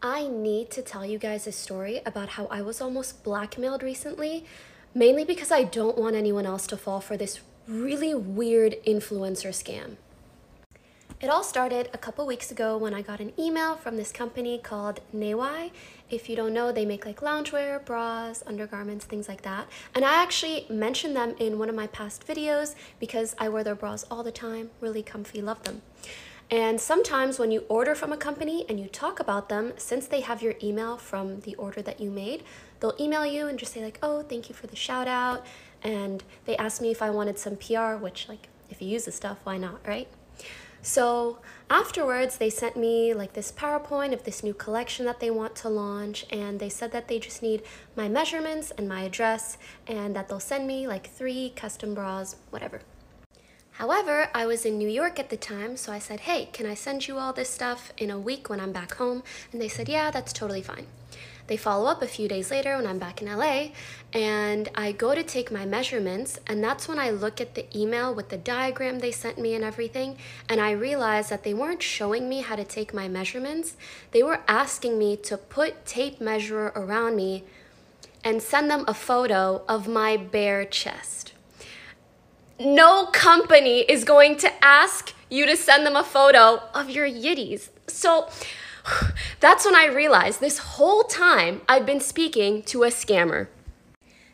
I need to tell you guys a story about how I was almost blackmailed recently, mainly because I don't want anyone else to fall for this really weird influencer scam. It all started a couple weeks ago when I got an email from this company called Newai. If you don't know, they make like loungewear, bras, undergarments, things like that. And I actually mentioned them in one of my past videos because I wear their bras all the time, really comfy, love them. And sometimes when you order from a company and you talk about them, since they have your email from the order that you made, they'll email you and just say like, oh, thank you for the shout out. And they asked me if I wanted some PR, which like, if you use the stuff, why not, right? So afterwards, they sent me like this PowerPoint of this new collection that they want to launch, and they said that they just need my measurements and my address, and that they'll send me like 3 custom bras, whatever. However, I was in New York at the time, so I said, hey, can I send you all this stuff in a week when I'm back home? And they said, yeah, that's totally fine. They follow up a few days later when I'm back in LA, and I go to take my measurements, and that's when I look at the email with the diagram they sent me and everything, and I realized that they weren't showing me how to take my measurements. They were asking me to put tape measure around me and send them a photo of my bare chest. No company is going to ask you to send them a photo of your yitties. So that's when I realized this whole time I've been speaking to a scammer.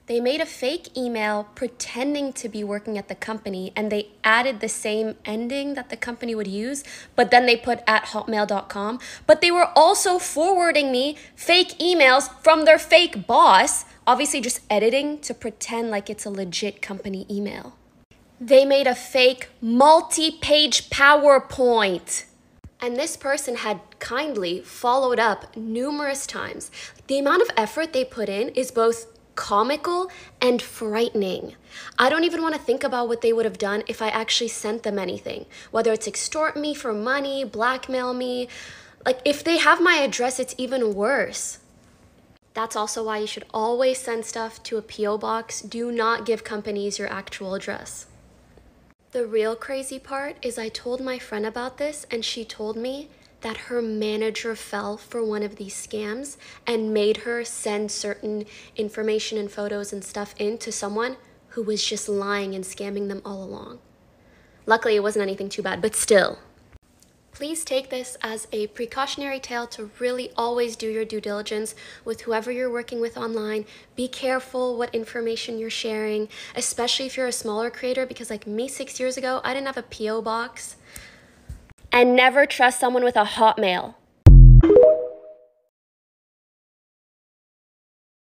They made a fake email pretending to be working at the company, and they added the same ending that the company would use, but then they put @hotmail.com. But they were also forwarding me fake emails from their fake boss, obviously just editing to pretend like it's a legit company email. They made a fake multi-page PowerPoint. And this person had kindly followed up numerous times. The amount of effort they put in is both comical and frightening. I don't even want to think about what they would have done if I actually sent them anything. Whether it's extort me for money, blackmail me. Like, if they have my address, it's even worse. That's also why you should always send stuff to a P.O. box. Do not give companies your actual address. The real crazy part is I told my friend about this, and she told me that her manager fell for one of these scams and made her send certain information and photos and stuff in to someone who was just lying and scamming them all along. Luckily, it wasn't anything too bad, but still. Please take this as a precautionary tale to really always do your due diligence with whoever you're working with online. Be careful what information you're sharing, especially if you're a smaller creator, because like me 6 years ago, I didn't have a P.O. box. And never trust someone with a Hotmail.